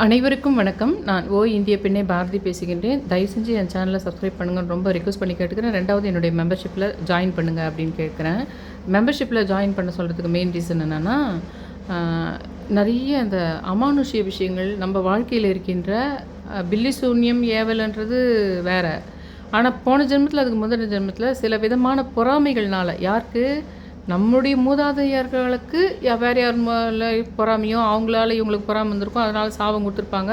அனைவருக்கும் வணக்கம். நான் இந்திய பெண்ணே பாரதி பேசுகின்றேன். தயவு செஞ்சு என் சேனலை சப்ஸ்கிரைப் பண்ணுங்கன்னு ரொம்ப ரிக்வெஸ்ட் பண்ணி கேட்டுக்கிறேன். ரெண்டாவது என்னுடைய மெம்பர்ஷிப்பில் ஜாயின் பண்ணுங்கள் அப்படின்னு கேட்குறேன். மெம்பர்ஷிப்பில் ஜாயின் பண்ண சொல்கிறதுக்கு மெயின் ரீசன் என்னென்னா, நிறைய அந்த அமானுஷ்ய விஷயங்கள் நம்ம வாழ்க்கையில் இருக்கின்ற பில்லி சூன்யம் ஏவல்ன்றது வேறு. ஆனால் போன ஜென்மத்தில் அதுக்கு முதல் ஜென்மத்தில் சில விதமான பொறாமைகள்னால யாருக்கு நம்முடைய மூதாதையர்களுக்கு வேறு யார் பொறாமையோ அவங்களால இவங்களுக்கு பொறாமை வந்திருக்கும், அதனால் சாபம் கொடுத்துருப்பாங்க.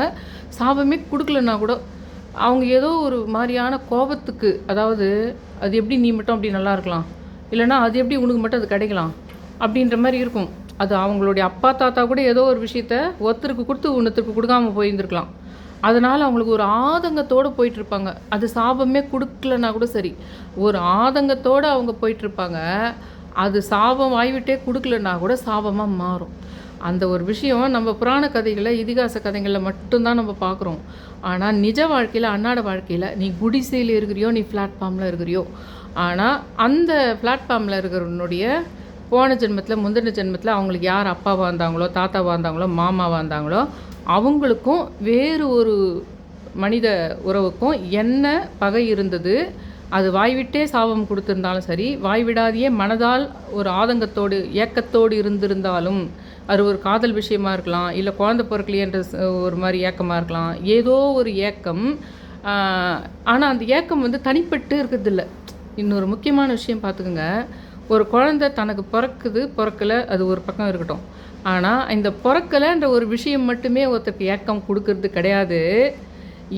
சாபமே கொடுக்கலன்னா கூட அவங்க ஏதோ ஒரு மாதிரியான கோபத்துக்கு, அதாவது அது எப்படி நீ மட்டும் அப்படி நல்லா இருக்கலாம், இல்லைனா அது எப்படி உனக்கு மட்டும் அது கிடைக்கலாம் அப்படின்ற மாதிரி இருக்கும். அது அவங்களுடைய அப்பா தாத்தா கூட ஏதோ ஒரு விஷயத்த ஒருத்தருக்கு கொடுத்து இன்னொருத்தருக்கு கொடுக்காமல் போயிருந்துருக்கலாம். அதனால் அவங்களுக்கு ஒரு ஆதங்கத்தோடு போயிட்டுருப்பாங்க. அது சாபமே கொடுக்கலன்னா கூட சரி, ஒரு ஆதங்கத்தோடு அவங்க போயிட்டுருப்பாங்க. அது சாபம் வாய்விட்டே கொடுக்கலன்னா கூட சாபமாக மாறும். அந்த ஒரு விஷயம் நம்ம புராண கதைகளில் இதிகாச கதைகளில் மட்டும்தான் நம்ம பார்க்குறோம். ஆனால் நிஜ வாழ்க்கையில், அன்னாட வாழ்க்கையில் நீ குடிசையில் இருக்கிறியோ, நீ பிளாட்ஃபார்மில் இருக்கிறியோ, ஆனால் அந்த பிளாட்ஃபார்மில் இருக்கிறவனுடைய போன ஜென்மத்தில் முந்தின ஜென்மத்தில் அவங்களுக்கு யார் அப்பாவாக இருந்தாங்களோ, தாத்தாவாக இருந்தாங்களோ, மாமாவாக இருந்தாங்களோ, அவங்களுக்கும் வேறு ஒரு மனித உறவுக்கும் என்ன பகை இருந்தது. அது வாய்விட்டே சாபம் கொடுத்துருந்தாலும் சரி, வாய்விடாதையே மனதால் ஒரு ஆதங்கத்தோடு ஏக்கத்தோடு இருந்திருந்தாலும், அது ஒரு காதல் விஷயமா இருக்கலாம், இல்லை குழந்தை பிறக்கலையன்ற ஒரு மாதிரி ஏக்கமாக இருக்கலாம், ஏதோ ஒரு ஏக்கம். ஆனால் அந்த ஏக்கம் வந்து தனிப்பட்டு இருக்கிறதில்ல. இன்னொரு முக்கியமான விஷயம் பார்த்துக்குங்க, ஒரு குழந்தை தனக்கு பிறக்கலை, அது ஒரு பக்கம் இருக்கட்டும். ஆனால் இந்த பிறக்கலைன்ற ஒரு விஷயம் மட்டுமே ஒருத்தருக்கு ஏக்கம் கொடுக்கறது கிடையாது.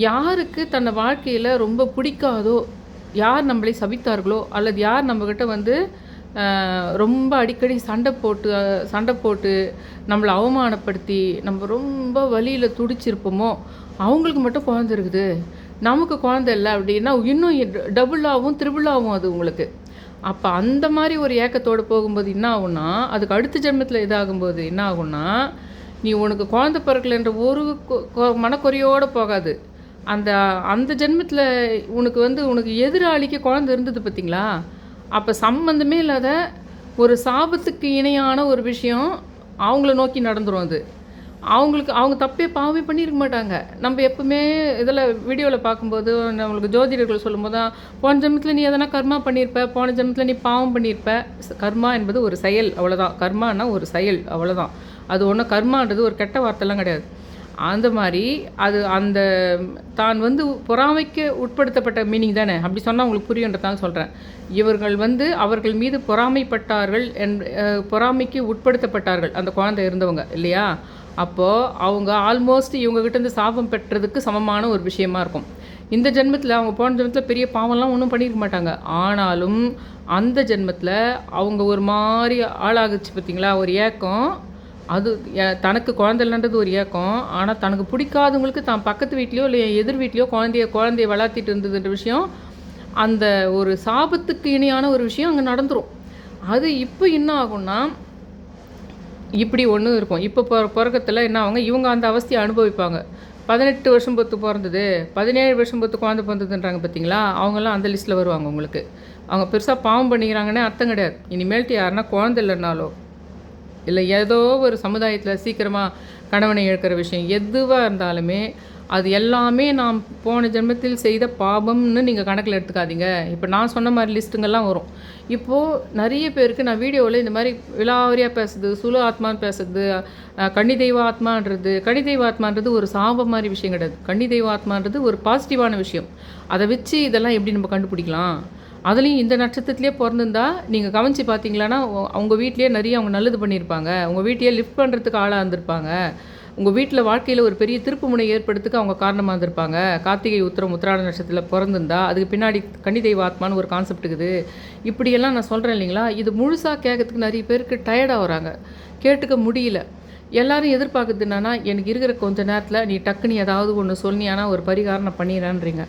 யாருக்கு தன்னை வாழ்க்கையில் ரொம்ப பிடிக்காதோ, யார் நம்மளை சபித்தார்களோ, அல்லது யார் நம்மக்கிட்ட வந்து ரொம்ப அடிக்கடி சண்டை போட்டு நம்மளை அவமானப்படுத்தி நம்ம ரொம்ப வலியில் துடிச்சிருப்போமோ, அவங்களுக்கு மட்டும் குழந்தை இருக்குது, நமக்கு குழந்தை இல்லை அப்படின்னா இன்னும் டபுளாகவும் த்ரிபிளாகவும் அது உங்களுக்கு. அப்போ அந்த மாதிரி ஒரு ஏக்கத்தோடு போகும்போது என்ன ஆகும்னா, அதுக்கு அடுத்த ஜென்மத்தில் இதாகும்போது என்ன ஆகும்னா, நீ உனக்கு குழந்தை பிறக்கலைன்ற ஒரு மனக்குறையோடு போகாது. அந்த ஜென்மத்தில் உனக்கு எதிராளிக்கு குழந்தை இருந்தது பார்த்திங்களா, அப்போ சம்மந்தமே இல்லாத ஒரு சாபத்துக்கு இணையான ஒரு விஷயம் அவங்கள நோக்கி நடந்துடும். அது அவங்க தப்பே பாவமே பண்ணியிருக்க மாட்டாங்க. நம்ம எப்பவுமே இதில் வீடியோவில் பார்க்கும்போது நம்மளுக்கு ஜோதிடர்கள் சொல்லும்போது தான், போன ஜென்மத்தில் நீ எதனா கர்மா பண்ணியிருப்ப, போன ஜென்மத்தில் நீ பாவம் பண்ணியிருப்ப. கர்மா என்பது ஒரு செயல், அவ்வளோதான். கர்மானா ஒரு செயல், அவ்வளோதான். அது ஒன்றும் கர்மான்றது ஒரு கெட்ட வார்த்தைலாம் கிடையாது. அந்த மாதிரி அது அந்த தான் வந்து பொறாமைக்கு உட்படுத்தப்பட்ட மீனிங் தானே, அப்படி சொன்னால் உங்களுக்கு புரியுன்றதான் சொல்கிறேன். இவர்கள் வந்து அவர்கள் மீது பொறாமைப்பட்டார்கள், பொறாமைக்கு உட்படுத்தப்பட்டார்கள் அந்த குழந்தை இருந்தவங்க இல்லையா. அப்போது அவங்க ஆல்மோஸ்ட் இவங்ககிட்டேருந்து சாபம் பெற்றதுக்கு சமமான ஒரு விஷயமா இருக்கும். இந்த ஜென்மத்தில் அவங்க போன ஜென்மத்தில் பெரிய பாவம்லாம் ஒன்றும் பண்ணியிருக்க மாட்டாங்க. ஆனாலும் அந்த ஜென்மத்தில் அவங்க ஒரு மாதிரி ஆளாகுச்சு பார்த்திங்களா, ஒரு ஏக்கம். அது தனக்கு குழந்தை இல்லைன்றது ஒரு ஏக்கம். ஆனால் தனக்கு பிடிக்காதவங்களுக்கு தான் பக்கத்து வீட்லேயோ இல்லை எதிர் வீட்லேயோ குழந்தைய வளர்த்திட்டு இருந்ததுன்ற விஷயம், அந்த ஒரு சாபத்துக்கு இணையான ஒரு விஷயம் அங்கே நடந்துடும். அது இப்போ என்ன ஆகும்னா, இப்படி ஒன்று இருக்கும். இப்போ பிறக்கத்தில் என்ன ஆகுங்க, இவங்க அந்த அவஸ்தையை அனுபவிப்பாங்க. 18 வருஷம் பொறுத்து பிறந்தது, 17 வருஷம் பொறுத்து குழந்தை பிறந்ததுன்றாங்க பார்த்தீங்களா, அவங்கெல்லாம் அந்த லிஸ்ட்டில் வருவாங்க உங்களுக்கு. அவங்க பெருசாக பாவம் பண்ணிக்கிறாங்கன்னே அர்த்தம் கிடையாது. இனிமேல்ட்டு யாருன்னா குழந்தை இல்லைன்னாலோ, இல்லை ஏதோ ஒரு சமுதாயத்தில் சீக்கிரமாக கணவனை இழக்கிற விஷயம் எதுவாக இருந்தாலுமே, அது எல்லாமே நாம் போன ஜென்மத்தில் செய்த பாவம்னு நீங்கள் கணக்கில் எடுத்துக்காதீங்க. இப்போ நான் சொன்ன மாதிரி லிஸ்ட்டுங்கள்லாம் வரும். இப்போது நிறைய பேருக்கு நான் வீடியோவில் இந்த மாதிரி விலாவரியாக பேசுறது, சுலு ஆத்மான்னு பேசுறது, கன்னி தெய்வ ஆத்மான்றது ஒரு சாபம் மாதிரி விஷயம் கிடையாது. கன்னி தெய்வ ஆத்மான்றது ஒரு பாசிட்டிவான விஷயம். அதை வச்சு இதெல்லாம் எப்படி நம்ம கண்டுபிடிக்கலாம். அதுலேயும் இந்த நட்சத்திரத்துலேயே பிறந்திருந்தா நீங்கள் கவனித்து பார்த்தீங்களான்னா, அவங்க வீட்லேயே நிறைய அவங்க நல்லது பண்ணியிருப்பாங்க, உங்கள் வீட்டையே லிஃப்ட் பண்ணுறதுக்கு ஆளாக இருந்திருப்பாங்க, உங்கள் வீட்டில் வாழ்க்கையில் ஒரு பெரிய திருப்பு முனை ஏற்படுறதுக்கு அவங்க காரணமாக இருந்திருப்பாங்க. கார்த்திகை உத்திராட நட்சத்திரத்தில் பிறந்திருந்தா அதுக்கு பின்னாடி கன்னி தெய்வ ஆத்மான்னு ஒரு கான்செப்ட் இருக்குது. இப்படியெல்லாம் நான் சொல்கிறேன் இல்லைங்களா. இது முழுசாக கேட்கறதுக்கு நிறைய பேருக்கு டயர்டாக வராங்க, கேட்டுக்க முடியல. எல்லோரும் எதிர்பார்க்குறது என்னன்னா, எனக்கு இருக்கிற கொஞ்சம் நேரத்தில் நீ டக்குன்னு ஏதாவது ஒன்று சொன்னியானா ஒரு பரிகாரம் நான் பண்ணிடுறேன்றீங்க.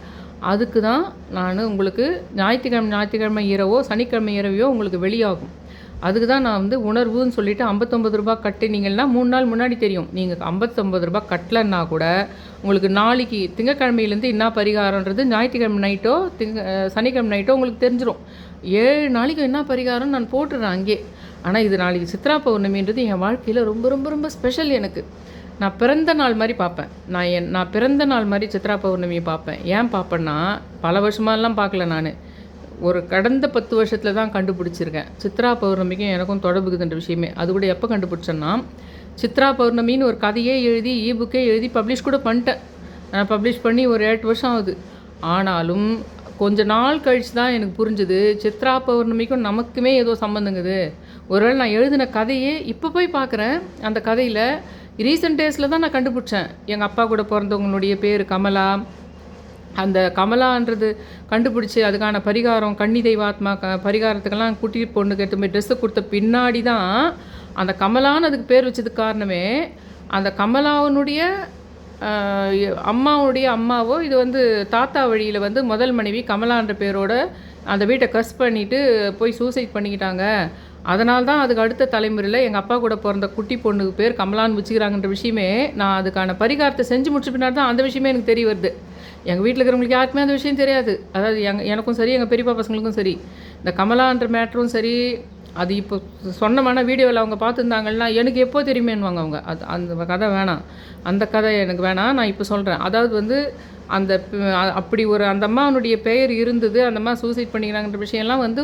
அதுக்கு தான் நான் உங்களுக்கு ஞாயிற்றுக்கிழமை இரவோ சனிக்கிழமை இரவையோ உங்களுக்கு வெளியாகும். அதுக்கு தான் நான் வந்து உணர்வுன்னு சொல்லிவிட்டு 59 ரூபா கட்டினீங்கன்னா 3 நாள் முன்னாடி தெரியும். நீங்கள் 59 ரூபா கட்டலைன்னா கூட உங்களுக்கு நாளைக்கு திங்கக்கிழமையிலேருந்து என்ன பரிகாரன்றது ஞாயிற்றுக்கிழமை நைட்டோ சனிக்கிழமை நைட்டோ உங்களுக்கு தெரிஞ்சிடும். 7 நாளைக்கு என்ன பரிகாரம் நான் போட்டுடுறேன் அங்கே. ஆனால் இது நாளைக்கு சித்ரா பௌர்ணமின்றது என் வாழ்க்கையில் ரொம்ப ரொம்ப ரொம்ப ஸ்பெஷல் எனக்கு. நான் பிறந்த நாள் மாதிரி பார்ப்பேன். நான் பிறந்த நாள் மாதிரி சித்ரா பௌர்ணமியை பார்ப்பேன். ஏன் பார்ப்பேன்னா, பல வருஷமாலாம் பார்க்கல நான். ஒரு கடந்த 10 வருஷத்தில் தான் கண்டுபிடிச்சிருக்கேன். சித்ரா பௌர்ணமிக்கும் எனக்கும் தொடர்புக்குதுன்ற விஷயமே. அது கூட எப்போ கண்டுபிடிச்சேன்னா, சித்ரா பௌர்ணமின்னு ஒரு கதையே எழுதி புக்கே எழுதி பப்ளிஷ் கூட பண்ணிட்டேன். நான் பப்ளிஷ் பண்ணி ஒரு 8 வருஷம் ஆகுது. ஆனாலும் கொஞ்ச நாள் கழித்து தான் எனக்கு புரிஞ்சுது, சித்ரா பௌர்ணமிக்கும் நமக்குமே ஏதோ சம்மந்தங்குது. ஒருவேளை நான் எழுதின கதையே இப்போ போய் பார்க்குறேன். அந்த கதையில் ரீசெண்ட் டேஸில் தான் நான் கண்டுபிடிச்சேன். எங்கள் அப்பா கூட பிறந்தவங்களுடைய பேர் கமலா. அந்த கமலான்றது கண்டுபிடிச்சி அதுக்கான பரிகாரம் கன்னி தெய்வாத்மா பரிகாரத்துக்கெல்லாம் குட்டி பொண்ணுக்கு எடுத்து போய் ட்ரெஸ்ஸு கொடுத்த பின்னாடி தான் அந்த கமலான்னு அதுக்கு பேர் வச்சதுக்கு காரணமே, அந்த கமலாவினுடைய அம்மாவுடைய அம்மாவோ இது வந்து தாத்தா வழியில் வந்து முதல் மனைவி கமலான்ற பேரோட அந்த வீட்டை கர்ஸ் பண்ணிவிட்டு போய் சூசைட் பண்ணிக்கிட்டாங்க. அதனால தான் அதுக்கு அடுத்த தலைமுறையில் எங்கள் அப்பா கூட பிறந்த குட்டி பொண்ணுக்கு பேர் கமலான்னு வச்சுக்கிறாங்கன்ற விஷயமே, நான் அதுக்கான பரிகாரத்தை செஞ்சு முடிச்ச பின்னாடி தான் அந்த விஷயமே எனக்கு தெரிய வருது. எங்கள் வீட்டில் இருக்கிறவங்களுக்கு யாருக்குமே அந்த விஷயம் தெரியாது. அதாவது எனக்கும் சரி, எங்கள் பெரியப்பா பசங்களுக்கும் சரி, இந்த கமலான்ற மேட்ரும் சரி, அது இப்போ சொன்னமான வீடியோவில் அவங்க பார்த்துருந்தாங்கன்னா எனக்கு எப்போ தெரியுமேன்னுவாங்க அவங்க. அந்த கதை வேணாம், அந்த கதை எனக்கு வேணாம், நான் இப்போ சொல்கிறேன். அதாவது வந்து அந்த அப்படி ஒரு அந்த அம்மாவனுடைய பெயர் இருந்தது, அந்த அம்மா சூசைட் பண்ணிக்கிறாங்கன்ற விஷயம்லாம் வந்து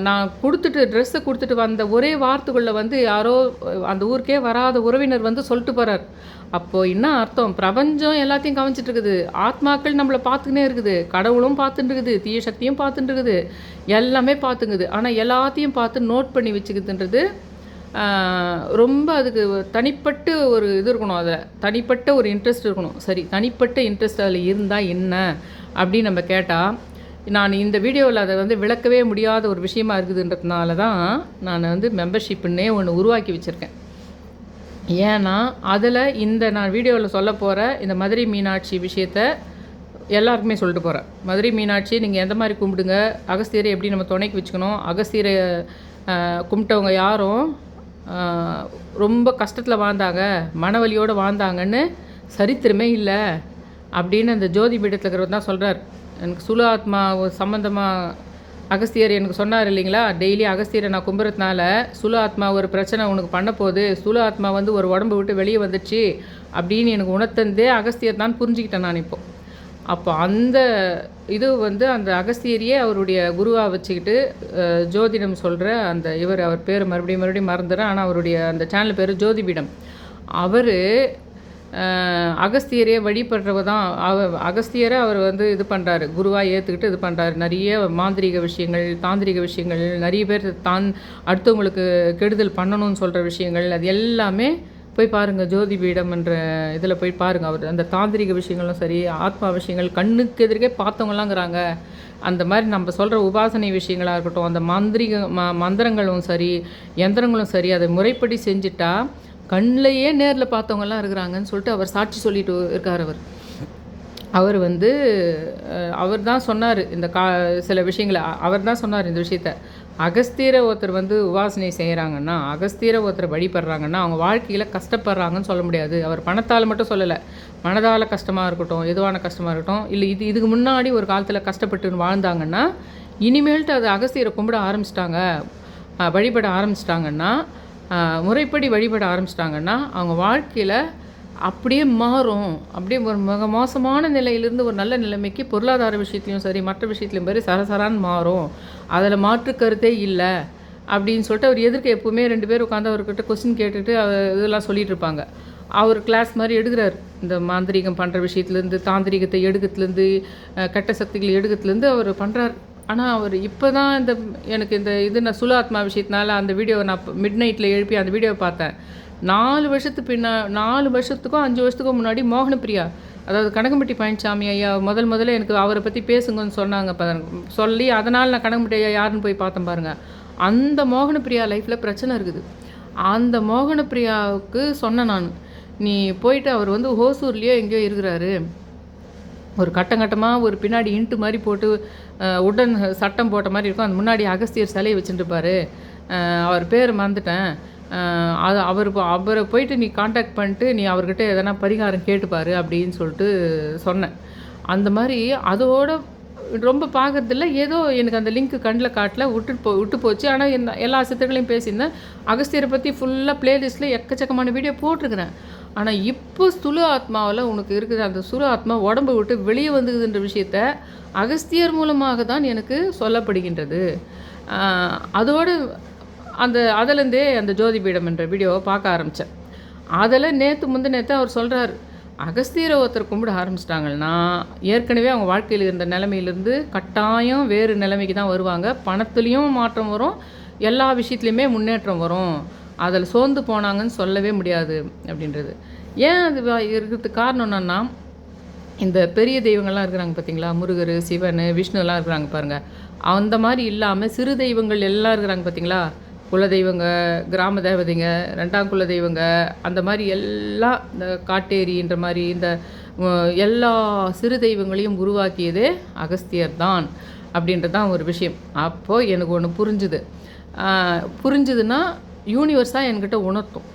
நான் ட்ரெஸ்ஸை கொடுத்துட்டு வந்த ஒரே வாரத்துக்குள்ளே வந்து யாரோ அந்த ஊருக்கே வராத உறவினர் வந்து சொல்லிட்டு போகிறார். அப்போது என்ன அர்த்தம், பிரபஞ்சம் எல்லாத்தையும் கவனிச்சிட்டு இருக்குது, ஆத்மாக்கள் நம்மளை பார்த்துக்கினே இருக்குது, கடவுளும் பார்த்துட்டு இருக்குது, தீய சக்தியும் பார்த்துட்டு இருக்குது, எல்லாமே பார்த்துங்குது. ஆனால் எல்லாத்தையும் பார்த்து நோட் பண்ணி வச்சுக்குதுன்றது ரொம்ப அதுக்கு தனிப்பட்ட ஒரு இது இருக்கணும், அதில் தனிப்பட்ட ஒரு இன்ட்ரெஸ்ட் இருக்கணும். சரி, தனிப்பட்ட இன்ட்ரெஸ்ட் அதில் இருந்தால் என்ன அப்படின்னு நம்ம கேட்டால், நான் இந்த வீடியோவில் அதை வந்து விளக்கவே முடியாத ஒரு விஷயமா இருக்குதுன்றதுனால தான் நான் வந்து மெம்பர்ஷிப்புன்னே ஒன்று உருவாக்கி வச்சுருக்கேன். ஏன்னா அதில் நான் வீடியோவில் சொல்ல போகிற இந்த மதுரை மீனாட்சி விஷயத்தை எல்லாருக்குமே சொல்லிட்டு போகிறேன். மதுரை மீனாட்சி நீங்கள் எந்த மாதிரி கும்பிடுங்க, அகஸ்தியரை எப்படி நம்ம துணைக்கு வச்சுக்கணும், அகஸ்தியரை கும்பிட்டவங்க யாரும் ரொம்ப கஷ்டத்தில் வாழ்ந்தாங்க, மனவலியோடு வாழ்ந்தாங்கன்னு சரித்திரமே இல்லை அப்படின்னு அந்த ஜோதி பீடத்தில் இருக்கிறவர் தான் சொல்கிறார். எனக்கு சுலு ஆத்மா சம்மந்தமாக அகஸ்தியர் எனக்கு சொன்னார் இல்லைங்களா, டெய்லி அகஸ்தியரை நான் கும்புறதுனால சுலு ஆத்மா ஒரு பிரச்சனை உனக்கு பண்ண போகுது, சுலு ஆத்மா வந்து ஒரு உடம்பு விட்டு வெளியே வந்துடுச்சு அப்படின்னு எனக்கு உணர்த்தந்தே அகஸ்தியர் தான் புரிஞ்சுக்கிட்டேன் நான் இப்போது. அப்போ அந்த இது வந்து அந்த அகஸ்தியரையே அவருடைய குருவாக வச்சுக்கிட்டு ஜோதிடம் சொல்கிற அந்த அவர் பேர் மறுபடியும் மறந்துடுறேன், ஆனால் அவருடைய அந்த சேனல் பேர் ஜோதிபீடம். அவர் அகஸ்தியரையே வழிபடுறவர் தான். அகஸ்தியரை அவர் வந்து இது பண்ணுறாரு, குருவாக ஏற்றுக்கிட்டு இது பண்ணுறாரு. நிறைய மாந்திரிக விஷயங்கள், தாந்திரிக விஷயங்கள், நிறைய பேர் அடுத்தவங்களுக்கு கெடுதல் பண்ணணும்னு சொல்கிற விஷயங்கள், அது எல்லாமே போய் பாருங்கள். ஜோதி பீடம் என்ற இதில் போய் பாருங்கள். அவர் அந்த தாந்திரிக விஷயங்களும் சரி, ஆத்மா விஷயங்கள் கண்ணுக்கு எதிர்க்கே பார்த்தவங்களாங்கிறாங்க. அந்த மாதிரி நம்ம சொல்கிற உபாசனை விஷயங்களாக இருக்கட்டும், அந்த மந்திரங்களும் சரி, யந்திரங்களும் சரி, அதை முறைப்படி செஞ்சுட்டா கண்ணிலையே நேரில் பார்த்தவங்கலாம் இருக்கிறாங்கன்னு சொல்லிட்டு அவர் சாட்சி சொல்லிட்டு இருக்கார். அவர் வந்து அவர் தான் சொன்னார் இந்த சில விஷயங்களை அவர் தான் சொன்னார் இந்த விஷயத்த. அகஸ்தியரை ஒருத்தர் வந்து உபாசனை செய்கிறாங்கன்னா, அகஸ்தியரை ஒருத்தர் வழிபடுறாங்கன்னா அவங்க வாழ்க்கையில் கஷ்டப்படுறாங்கன்னு சொல்ல முடியாது. அவர் பணத்தால் மட்டும் சொல்லலை, மனதால் கஷ்டமாக இருக்கட்டும், எதுவான கஷ்டமாக இருக்கட்டும், இல்லை இதுக்கு முன்னாடி ஒரு காலத்தில் கஷ்டப்பட்டு வாழ்ந்தாங்கன்னா இனிமேல்ட்டு அது அகஸ்தியரை கும்பிட ஆரம்பிச்சிட்டாங்க, வழிபட ஆரம்பிச்சிட்டாங்கன்னா, முறைப்படி வழிபட ஆரம்பிச்சிட்டாங்கன்னா அவங்க வாழ்க்கையில் அப்படியே மாறும். அப்படியே ஒரு மிக மோசமான நிலையிலிருந்து ஒரு நல்ல நிலைமைக்கு பொருளாதார விஷயத்துலையும் சரி, மற்ற விஷயத்துலையும் சரி சரசரான்னு மாறும். அதில் மாற்று கருத்தே இல்லை அப்படின்னு சொல்லிட்டு அவர் எதிர்க்க எப்போவுமே 2 பேர் உட்காந்து அவர்கிட்ட கொஸ்டின் கேட்டுட்டு இதெல்லாம் சொல்லிகிட்டு இருப்பாங்க. அவர் கிளாஸ் மாதிரி எடுக்கிறார். இந்த மாந்திரிகம் பண்ணுற விஷயத்துலேருந்து, தாந்திரிகத்தை எடுக்கிறதுலேருந்து, கெட்ட சக்திகள் எடுக்கிறதுலேருந்து அவர் பண்ணுறார். ஆனால் அவர் இப்போ தான் எனக்கு நான் சுலு ஆத்மா விஷயத்தினால அந்த வீடியோவை நான் மிட் நைட்டில் எழுப்பி அந்த வீடியோவை பார்த்தேன். 4 வருஷத்துக்கும் 5 வருஷத்துக்கும் முன்னாடி மோகனப்பிரியா, அதாவது கனகம்பட்டி பழனிசாமி ஐயா முதல்ல எனக்கு அவரை பற்றி பேசுங்கன்னு சொன்னாங்க. சொல்லி அதனால் நான் கனகம்பட்டி ஐயா யாருன்னு போய் பார்த்தேன் பாருங்கள். அந்த மோகனப்பிரியா லைஃப்பில் பிரச்சனை இருக்குது. அந்த மோகனப்பிரியாவுக்கு சொன்னேன் நான், நீ போயிட்டு அவர் வந்து ஹோசூர்லேயோ எங்கேயோ இருக்கிறாரு, ஒரு கட்டமாக ஒரு பின்னாடி இன்ட்டு மாதிரி போட்டு உடன் சட்டம் போட்ட மாதிரி இருக்கும், அந்த முன்னாடி அகஸ்தியர் சிலையை வச்சுட்டுருப்பார், அவர் பேர் மறந்துட்டேன், அவரை போயிட்டு நீ காண்டாக்ட் பண்ணிட்டு நீ அவர்கிட்ட எதனா பரிகாரம் கேட்டுப்பார் அப்படின்னு சொல்லிட்டு சொன்னேன். அந்த மாதிரி அதோட ரொம்ப பார்க்குறதில்ல, ஏதோ எனக்கு அந்த லிங்க் கண்ணில் காட்டல, விட்டு போச்சு. ஆனால் எல்லா சித்தர்களையும் பேசியிருந்தேன். அகஸ்தியரை பற்றி ஃபுல்லாக ப்ளேலிஸ்ட்டில் எக்கச்சக்கமான வீடியோ போட்டிருக்கிறேன். ஆனால் இப்போ ஸ்தூல ஆத்மாவில் உனக்கு இருக்கிற அந்த ஸ்தூல ஆத்மா உடம்பை விட்டு வெளியே வந்துக்குதுன்ற விஷயத்த அகஸ்தியர் மூலமாக தான் எனக்கு சொல்லப்படுகின்றது. அதோடு அதிலேருந்தே அந்த ஜோதிபீடம் என்ற வீடியோவை பார்க்க ஆரம்பித்தேன். அதில் நேற்று அவர் சொல்கிறார், அகஸ்தியரை ஒருத்தர் கும்பிட ஆரம்பிச்சிட்டாங்கன்னா ஏற்கனவே அவங்க வாழ்க்கையில் இருந்த நிலைமையிலேருந்து கட்டாயம் வேறு நிலைமைக்கு தான் வருவாங்க. பணத்துலேயும் மாற்றம் வரும், எல்லா விஷயத்துலையுமே முன்னேற்றம் வரும். அதில் சோர்ந்து போனாங்கன்னு சொல்லவே முடியாது அப்படின்றது. ஏன் அது இருக்கிறதுக்கு காரணம் என்னன்னா, இந்த பெரிய தெய்வங்கள்லாம் இருக்கிறாங்க பார்த்தீங்களா, முருகர், சிவன், விஷ்ணுலாம் இருக்கிறாங்க பாருங்கள். அந்த மாதிரி இல்லாமல் சிறு தெய்வங்கள் எல்லாம் இருக்கிறாங்க பார்த்தீங்களா, குலதெய்வங்க, கிராம தேவதைங்க, 2ஆம் குல தெய்வங்க, அந்த மாதிரி எல்லாம் இந்த காட்டேரின்ற மாதிரி இந்த எல்லா சிறு தெய்வங்களையும் உருவாக்கியதே அகஸ்தியர் தான் அப்படின்றது தான் ஒரு விஷயம். அப்போது எனக்கு ஒன்று புரிஞ்சுதுன்னா யூனிவர்ஸாக என்கிட்ட உணர்த்தும்.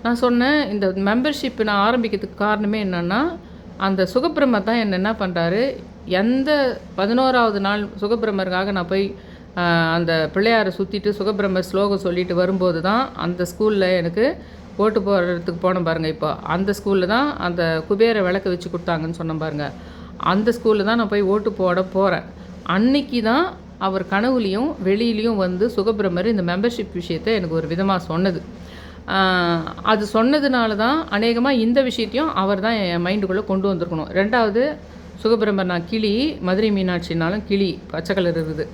நான் சொன்னேன், இந்த மெம்பர்ஷிப் நான் ஆரம்பிக்கிறதுக்கு காரணமே என்னென்னா, அந்த சுகப்பிரமர் தான் என்ன பண்ணுறாரு, எந்த 11ஆவது நாள் சுகப்பிரமருக்காக நான் போய் அந்த பிள்ளையாரை சுற்றிட்டு சுகபிரம்மர் ஸ்லோகம் சொல்லிட்டு வரும்போது தான் அந்த ஸ்கூலில் எனக்கு ஓட்டு போடுறதுக்கு போனோம் பாருங்கள். இப்போ அந்த ஸ்கூலில் தான் அந்த குபேர விளக்க வச்சு கொடுத்தாங்கன்னு சொன்னேன் பாருங்கள். அந்த ஸ்கூலில் தான் நான் போய் ஓட்டு போட போகிறேன். அன்னைக்கு தான் அவர் கனவுலேயும் வெளியிலையும் வந்து சுகபிரம்மர் இந்த மெம்பர்ஷிப் விஷயத்தை எனக்கு ஒரு விதமாக சொன்னது. அது சொன்னதுனால தான் அநேகமாக இந்த விஷயத்தையும் அவர் தான் என் மைண்டுக்குள்ளே கொண்டு வந்திருக்கணும். 2வது சுகபிரம்மர் நான் கிளி, மதுரை மீனாட்சினாலும் கிளி பச்சை கலர் இருக்குது,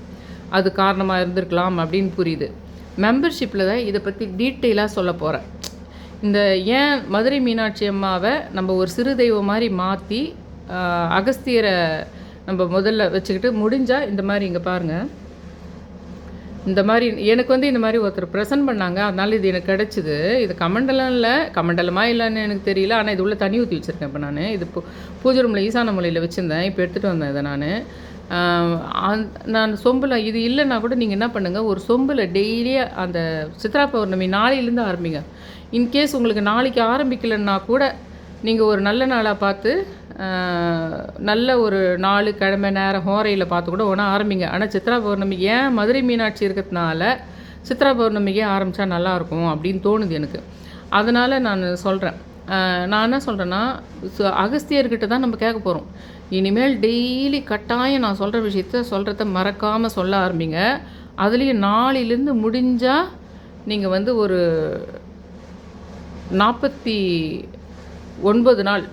அது காரணமாக இருந்திருக்கலாம் அப்படின்னு புரியுது. மெம்பர்ஷிப்பில் தான் இதை பற்றி டீட்டெயிலாக சொல்ல போகிறேன். இந்த ஏன் மதுரை மீனாட்சி அம்மாவை நம்ம ஒரு சிறு தெய்வம் மாதிரி மாற்றி அகஸ்தியரை நம்ம முதல்ல வச்சுக்கிட்டு முடிஞ்சால் இந்த மாதிரி இங்கே பாருங்கள், இந்த மாதிரி எனக்கு வந்து இந்த மாதிரி ஒருத்தர் ப்ரெசென்ட் பண்ணாங்க, அதனால் இது எனக்கு கிடச்சிது. இது கமண்டலம் இல்லை, கமண்டலமாக இல்லைன்னு எனக்கு தெரியல, ஆனால் இது உள்ள தண்ணி ஊற்றி வச்சுருக்கேன். இப்போ நான் இது பூஜை ரூமில் ஈசான மூலையில் வச்சுருந்தேன், இப்போ எடுத்துகிட்டு வந்தேன் இதை நான் சொம்பில் இது இல்லைன்னா கூட நீங்கள் என்ன பண்ணுங்கள், ஒரு சொம்பில் டெய்லியே அந்த சித்ரா பௌர்ணமி நாளையிலேருந்து ஆரம்பிங்க. இன்கேஸ் உங்களுக்கு நாளைக்கு ஆரம்பிக்கலைன்னா கூட நீங்கள் ஒரு நல்ல நாளாக பார்த்து நல்ல ஒரு 4 கிழமை நேரம் ஹோரையில் பார்த்து கூட ஒன்றா ஆரம்பிங்க. ஆனால் சித்ரா பௌர்ணமி ஏன் மதுரை மீனாட்சி இருக்கிறதுனால சித்ரா பௌர்ணமிக்கே ஆரம்பித்தா நல்லாயிருக்கும் அப்படின்னு தோணுது எனக்கு. அதனால் நான் சொல்கிறேன், நான் என்ன சொல்கிறேன்னா, அகஸ்தியர்கிட்ட தான் நம்ம கேட்க போகிறோம். இனிமேல் டெய்லி கட்டாயம் நான் சொல்கிற சொல்கிறத மறக்காமல் சொல்ல ஆரம்பிங்க. அதுலேயும் நாளிலேருந்து முடிஞ்சால் நீங்கள் வந்து ஒரு 49 நாள்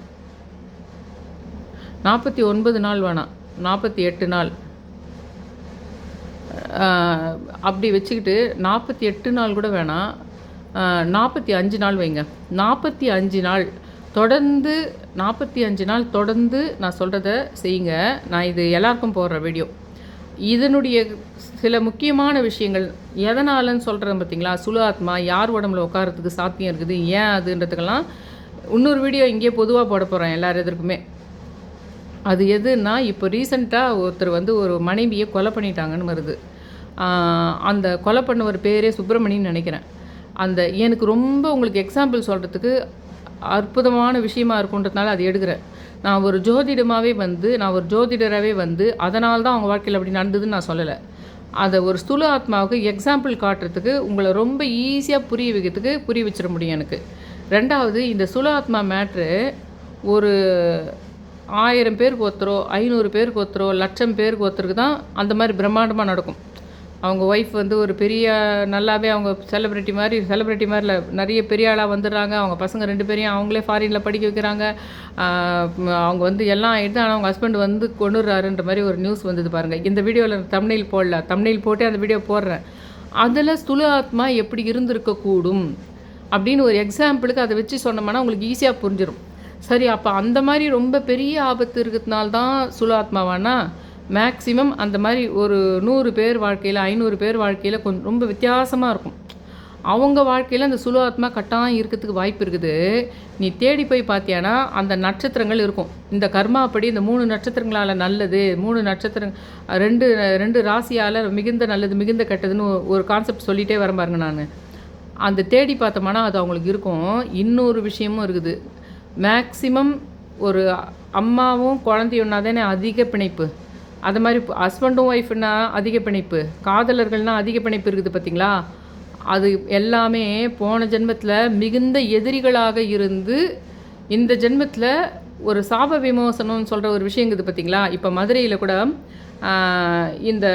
49 நாள் வேணாம், 48 நாள் அப்படி வச்சுக்கிட்டு 48 நாள் கூட வேணாம், 45 நாள் வைங்க. 45 நாள் தொடர்ந்து 45 நாள் தொடர்ந்து நான் சொல்கிறத செய்யுங்க. நான் இது எல்லாருக்கும் போடுற வீடியோ. இதனுடைய சில முக்கியமான விஷயங்கள் எதனாலன்னு சொல்கிறேன் பார்த்தீங்களா, சுலு ஆத்மா யார் உடம்புல உட்காரத்துக்கு சாத்தியம் இருக்குது, ஏன் அதுன்றதுக்கெல்லாம் இன்னொரு வீடியோ இங்கே பொதுவாக போட போகிறேன் எல்லார் எதற்குமே. அது எதுன்னா, இப்போ ரீசெண்டாக ஒருத்தர் வந்து ஒரு மனைவியை கொலை பண்ணிட்டாங்கன்னு வருது. அந்த கொலை பண்ணவர் பேரே சுப்பிரமணின்னு நினைக்கிறேன். அந்த எனக்கு ரொம்ப உங்களுக்கு எக்ஸாம்பிள் சொல்கிறதுக்கு அற்புதமான விஷயமா இருக்குன்றதுனால அது எடுக்கிறேன். நான் ஒரு ஜோதிடராகவே வந்து அதனால தான் அவங்க வாழ்க்கையில் அப்படி நடந்ததுன்னு நான் சொல்லலை. அதை ஒரு ஸ்தூல ஆத்மாவுக்கு எக்ஸாம்பிள் காட்டுறதுக்கு உங்களை ரொம்ப ஈஸியாக புரிய வச்சிட முடியும் எனக்கு. 2வது, இந்த ஸ்தூல ஆத்மா மேட்ரு ஒரு 1000 பேருக்கு ஒருத்தரோ 500 பேருக்கு ஒருத்தரோ 1,00,000 பேருக்கு ஒருத்தருக்கு தான் அந்த மாதிரி பிரம்மாண்டமாக நடக்கும். அவங்க ஒய்ஃப் வந்து ஒரு பெரிய நல்லாவே அவங்க செலிப்ரிட்டி மாதிரில நிறைய பெரிய ஆளாக வந்துடுறாங்க. அவங்க பசங்க 2 பேரையும் அவங்களே ஃபாரினில் படிக்க வைக்கிறாங்க. அவங்க வந்து எல்லாம் ஆகிடுது. ஆனால் அவங்க ஹஸ்பண்ட் வந்து கொண்டுறாருன்ற மாதிரி ஒரு நியூஸ் வந்தது பாருங்கள். இந்த வீடியோவில் தம்ப்நெயில் போடல, தம்ப்நெயில் போட்டு அந்த வீடியோ போடுறேன். அதில் ஸ்தூல ஆத்மா எப்படி இருந்திருக்கக்கூடும் அப்படின்னு ஒரு எக்ஸாம்பிளுக்கு அதை வச்சு சொன்னோம்னா உங்களுக்கு ஈஸியாக புரிஞ்சிடும். சரி, அப்போ அந்த மாதிரி ரொம்ப பெரிய ஆபத்து இருக்கிறதுனால தான் ஸ்தூல ஆத்மாவானா, மேக்ஸிமம் அந்த மாதிரி ஒரு 100 பேர் வாழ்க்கையில் 500 பேர் வாழ்க்கையில் கொஞ்சம் ரொம்ப வித்தியாசமாக இருக்கும். அவங்க வாழ்க்கையில் அந்த ஸ்தூல ஆத்மா கட்டாயம் இருக்கிறதுக்கு வாய்ப்பு இருக்குது. நீ தேடி போய் பார்த்தியானா அந்த நட்சத்திரங்கள் இருக்கும். இந்த கர்மாப்படி இந்த 3 நட்சத்திரங்களால் நல்லது, 3 நட்சத்திரம் 2 ராசியால் மிகுந்த நல்லது மிகுந்த கெட்டதுன்னு ஒரு கான்செப்ட் சொல்லிகிட்டே வரேன் பாருங்க. நான் அந்த தேடி பார்த்தோம்னா அது அவங்களுக்கு இருக்கும். இன்னொரு விஷயமும் இருக்குது. மேக்ஸிமம் ஒரு அம்மாவும் குழந்தையுன்னா தானே அதிக பிணைப்பு. அது மாதிரி ஹஸ்பண்டும் ஒய்ஃப்னா அதிக பிணைப்பு, காதலர்கள்னால் அதிக பிணைப்பு இருக்குது பார்த்திங்களா. அது எல்லாமே போன ஜென்மத்தில் மிகுந்த எதிரிகளாக இருந்து இந்த ஜென்மத்தில் ஒரு சாப விமோசனம்னு சொல்கிற ஒரு விஷயங்குது பார்த்திங்களா. இப்போ மதுரையில் கூட இந்த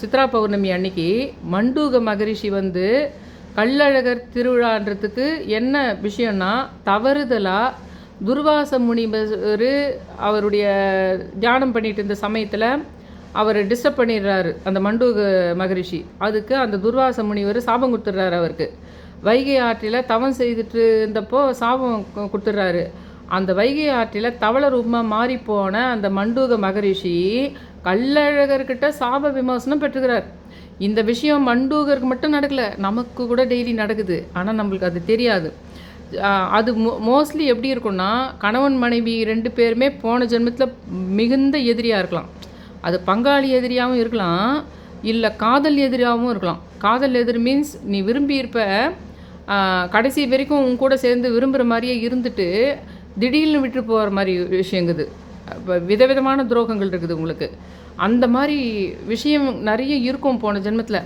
சித்ரா பௌர்ணமி அன்னைக்கு மண்டூக மகரிஷி வந்து கள்ளழகர் திருவிழான்றதுக்கு என்ன விஷயம்னா, தவறுதலாக துர்வாச முனிவர் அவருடைய தியானம் பண்ணிட்டு இருந்த சமயத்தில் அவர் டிஸ்டர்ப் பண்ணிடுறாரு அந்த மண்டூக மகரிஷி. அதுக்கு அந்த துர்வாச முனிவர் சாபம் கொடுத்துட்றாரு. அவருக்கு வைகை ஆற்றில் தவம் செய்துட்டு இருந்தப்போ சாபம் கொடுத்துட்றாரு. அந்த வைகை ஆற்றில் தவள ரூபமாக மாறிப்போன அந்த மண்டூக மகரிஷி கள்ளழகர்கிட்ட சாப விமோசனம் பெற்றுக்கிறார். இந்த விஷயம் மண்டூகருக்கு மட்டும் நடக்கலை, நமக்கு கூட டெய்லி நடக்குது. ஆனால் நம்மளுக்கு அது தெரியாது. அது மோஸ்ட்லி எப்படி இருக்குன்னா, கணவன் மனைவி 2 பேருமே போன ஜென்மத்தில் மிகுந்த எதிரியாக இருக்கலாம். அது பங்காளி எதிரியாகவும் இருக்கலாம், இல்லை காதல் எதிரியாகவும் இருக்கலாம். காதல் எதிரி மீன்ஸ் நீ விரும்பியிருப்ப, கடைசி வரைக்கும் உன் கூட சேர்ந்து விரும்புகிற மாதிரியே இருந்துட்டு திடீர்னு விட்டு போகிற மாதிரி விஷயங்குது. இப்போ விதவிதமான துரோகங்கள் இருக்குது உங்களுக்கு. அந்த மாதிரி விஷயம் நிறைய இருக்கும் போன ஜென்மத்தில்.